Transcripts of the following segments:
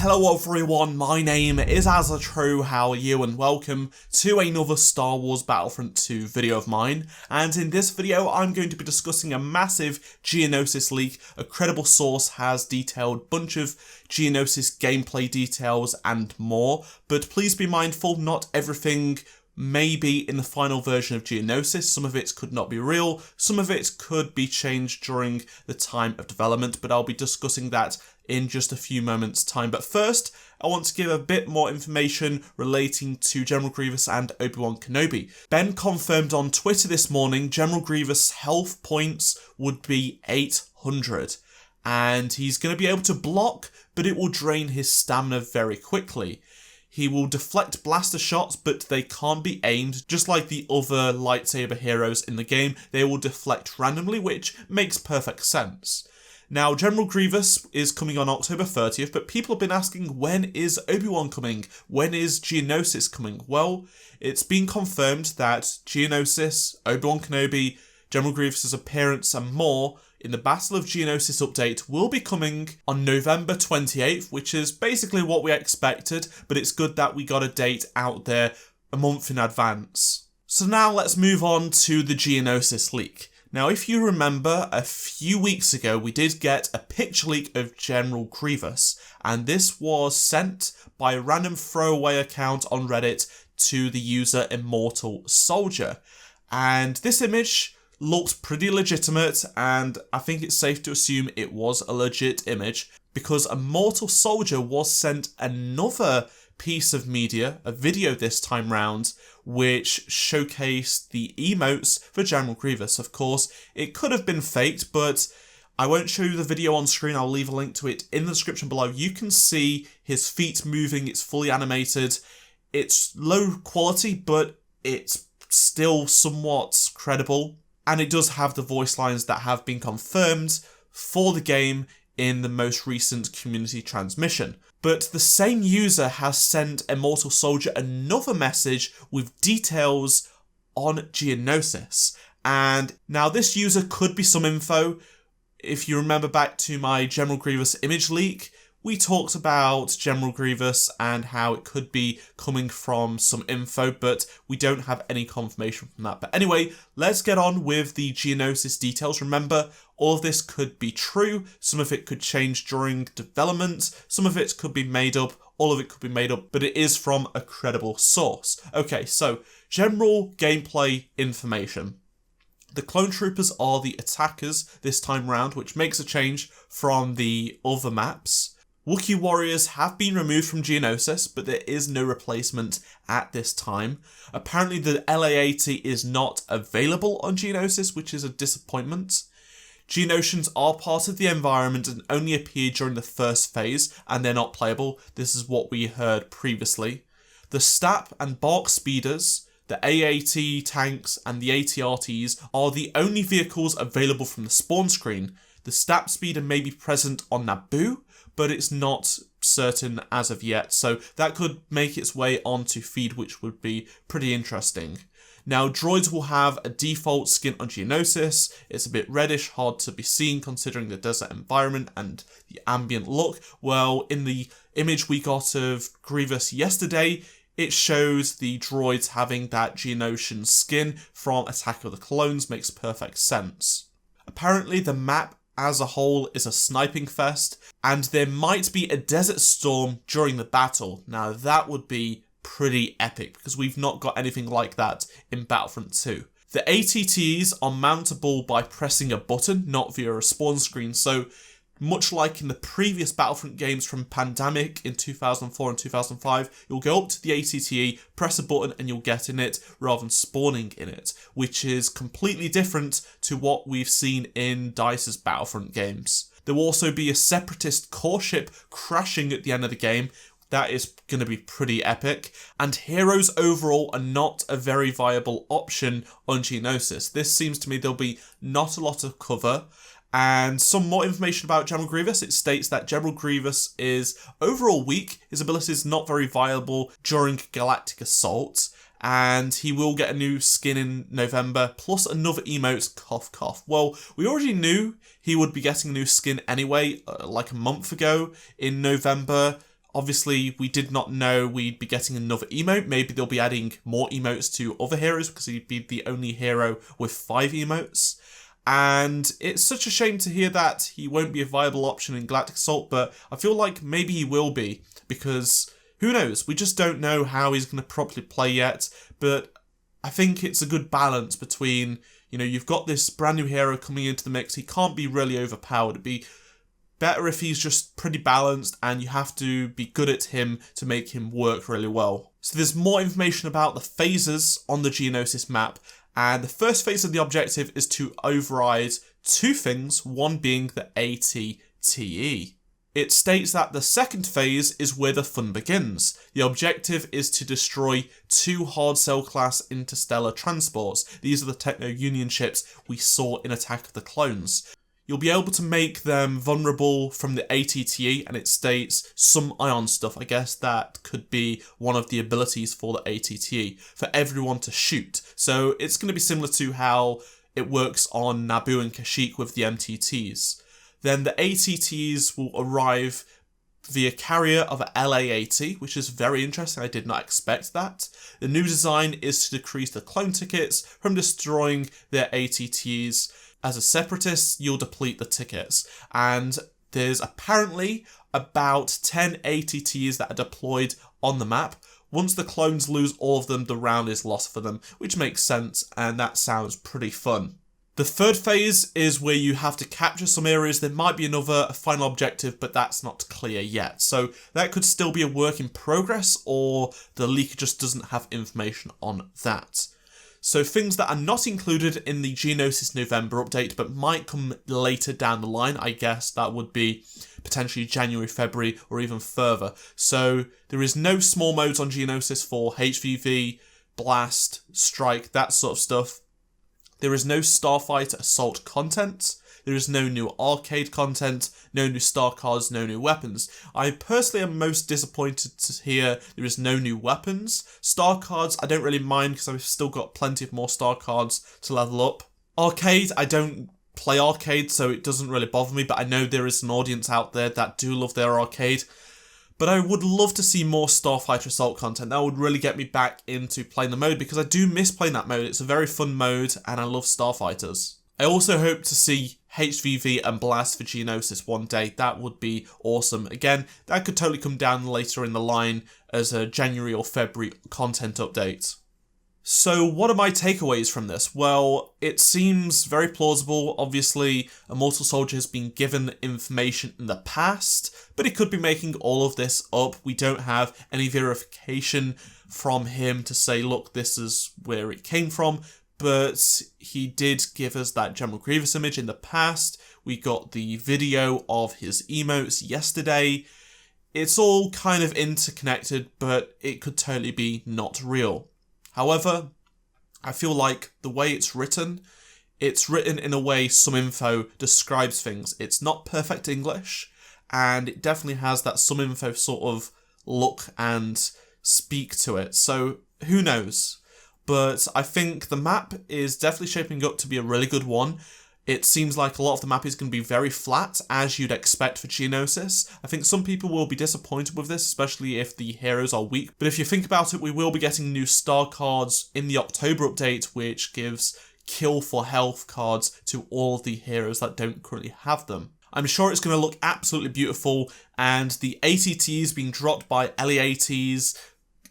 Hello everyone, my name is AZZATRU, how are you, and welcome to another Star Wars Battlefront 2 video of mine. And in this video I'm going to be discussing a massive Geonosis leak. A credible source has detailed a bunch of Geonosis gameplay details and more, but please be mindful, not everything may be in the final version of Geonosis. Some of it could not be real, some of it could be changed during the time of development, but I'll be discussing that in just a few moments time. But first, I want to give a bit more information relating to General Grievous and Obi-Wan Kenobi. Ben confirmed on Twitter this morning General Grievous' health points would be 800, and he's going to be able to block, but it will drain his stamina very quickly. He will deflect blaster shots, but they can't be aimed. Just like the other lightsaber heroes in the game, they will deflect randomly, which makes perfect sense. Now, General Grievous is coming on October 30th, but people have been asking, when is Obi-Wan coming? When is Geonosis coming? Well, it's been confirmed that Geonosis, Obi-Wan Kenobi, General Grievous' appearance and more in the Battle of Geonosis update will be coming on November 28th, which is basically what we expected, but it's good that we got a date out there a month in advance. So now let's move on to the Geonosis leak. Now, if you remember, a few weeks ago, we did get a picture leak of General Grievous, and this was sent by a random throwaway account on Reddit to the user Immortal Soldier. And this image looked pretty legitimate, and I think it's safe to assume it was a legit image, because Immortal Soldier was sent another piece of media, a video this time round, which showcased the emotes for General Grievous. Of course, it could have been faked, but I won't show you the video on screen. I'll leave a link to it in the description below. You can see his feet moving. It's fully animated. It's low quality, but it's still somewhat credible. And it does have the voice lines that have been confirmed for the game in the most recent community transmission. But the same user has sent Immortal Soldier another message with details on Geonosis. And now this user could be some info. If you remember back to my General Grievous image leak, we talked about General Grievous and how it could be coming from some info, but we don't have any confirmation from that. But anyway, let's get on with the Geonosis details. Remember, all of this could be true, some of it could change during development, some of it could be made up, all of it could be made up, but it is from a credible source. Okay, so general gameplay information. The clone troopers are the attackers this time round, which makes a change from the other maps. Wookiee warriors have been removed from Geonosis, but there is no replacement at this time. Apparently the LA-80 is not available on Geonosis, which is a disappointment. Geonosians are part of the environment and only appear during the first phase, and they're not playable. This is what we heard previously. The STAP and BARC speeders, the A-80 tanks and the AT-RTs are the only vehicles available from the spawn screen. The STAP speeder may be present on Naboo, but it's not certain as of yet, so that could make its way onto feed, which would be pretty interesting. Now, droids will have a default skin on Geonosis. It's a bit reddish, hard to be seen considering the desert environment and the ambient look. Well, in the image we got of Grievous yesterday, it shows the droids having that Geonosian skin from Attack of the Clones. Makes perfect sense. Apparently, the map as a whole is a sniping fest, and there might be a desert storm during the battle. Now that would be pretty epic, because we've not got anything like that in Battlefront 2. The ATTs are mountable by pressing a button, not via a spawn screen, so much like in the previous Battlefront games from Pandemic in 2004 and 2005, you'll go up to the ATTE, press a button and you'll get in it rather than spawning in it, which is completely different to what we've seen in DICE's Battlefront games. There will also be a separatist core ship crashing at the end of the game. That is going to be pretty epic. And heroes overall are not a very viable option on Geonosis. This seems to me there'll be not a lot of cover. And some more information about General Grievous. It states that General Grievous is overall weak. His ability is not very viable during Galactic Assault. And he will get a new skin in November, plus another emote, cough cough. Well, we already knew he would be getting a new skin anyway, like a month ago in November. Obviously, we did not know we'd be getting another emote. Maybe they'll be adding more emotes to other heroes because he'd be the only hero with 5 emotes. And it's such a shame to hear that he won't be a viable option in Galactic Assault, but I feel like maybe he will be, because who knows? We just don't know how he's going to properly play yet, but I think it's a good balance between, you know, you've got this brand new hero coming into the mix, he can't be really overpowered. It'd be better if he's just pretty balanced and you have to be good at him to make him work really well. So there's more information about the phases on the Geonosis map, and the first phase of the objective is to override 2 things, one being the ATTE. It states that the second phase is where the fun begins. The objective is to destroy 2 hard cell class interstellar transports. These are the Techno-Union ships we saw in Attack of the Clones. You'll be able to make them vulnerable from the ATTE, and it states some ion stuff. I guess that could be one of the abilities for the ATTE, for everyone to shoot. So it's going to be similar to how it works on Naboo and Kashyyyk with the MTTs. Then the ATTs will arrive via carrier of a LA-80, which is very interesting. I did not expect that. The new design is to decrease the clone tickets from destroying their ATTs. As a separatist, you'll deplete the tickets. And there's apparently about 10 ATTs that are deployed on the map. Once the clones lose all of them, the round is lost for them, which makes sense, and that sounds pretty fun. The third phase is where you have to capture some areas. There might be another final objective, but that's not clear yet. So that could still be a work in progress, or the leaker just doesn't have information on that. So things that are not included in the Geonosis November update, but might come later down the line, I guess that would be potentially January, February, or even further. So there is no small modes on Geonosis for HVV, Blast, Strike, that sort of stuff. There is no Starfighter Assault content. There is no new arcade content, no new star cards, no new weapons. I personally am most disappointed to hear there is no new weapons. Star cards, I don't really mind because I've still got plenty of more star cards to level up. Arcade, I don't play arcade, so it doesn't really bother me, but I know there is an audience out there that do love their arcade. But I would love to see more Starfighter Assault content. That would really get me back into playing the mode, because I do miss playing that mode. It's a very fun mode, and I love Starfighters. I also hope to see HVV and Blast for Geonosis one day. That would be awesome. Again, that could totally come down later in the line as a January or February content update. So what are my takeaways from this? Well, it seems very plausible. Obviously, Immortal Soldier has been given information in the past, but he could be making all of this up. We don't have any verification from him to say, look, this is where it came from, but he did give us that General Grievous image in the past. We got the video of his emotes yesterday. It's all kind of interconnected, but it could totally be not real. However, I feel like the way it's written in a way some info describes things. It's not perfect English, and it definitely has that some info sort of look and speak to it. So who knows? But I think the map is definitely shaping up to be a really good one. It seems like a lot of the map is going to be very flat, as you'd expect for Geonosis. I think some people will be disappointed with this, especially if the heroes are weak. But if you think about it, we will be getting new star cards in the October update, which gives kill for health cards to all of the heroes that don't currently have them. I'm sure it's going to look absolutely beautiful, and the ATTs being dropped by LE-80s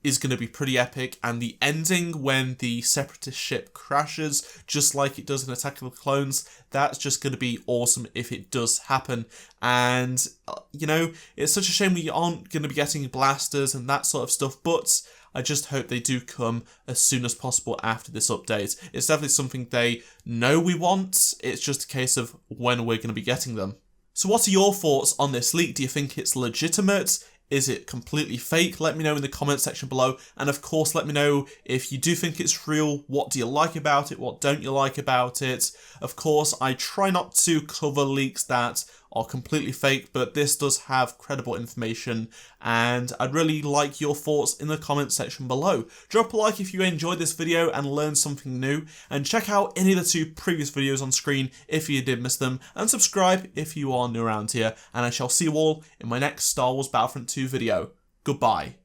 is going to be pretty epic, and the ending when the Separatist ship crashes, just like it does in Attack of the Clones, that's just going to be awesome if it does happen. And, you know, it's such a shame we aren't going to be getting blasters and that sort of stuff, but I just hope they do come as soon as possible after this update. It's definitely something they know we want, it's just a case of when we're going to be getting them. So what are your thoughts on this leak? Do you think it's legitimate? Is it completely fake? Let me know in the comment section below. And of course, let me know if you do think it's real. What do you like about it? What don't you like about it? Of course, I try not to cover leaks that are completely fake, but this does have credible information, and I'd really like your thoughts in the comment section below. Drop a like if you enjoyed this video and learned something new, and check out any of the 2 previous videos on screen if you did miss them, and subscribe if you are new around here, and I shall see you all in my next Star Wars Battlefront 2 video. Goodbye.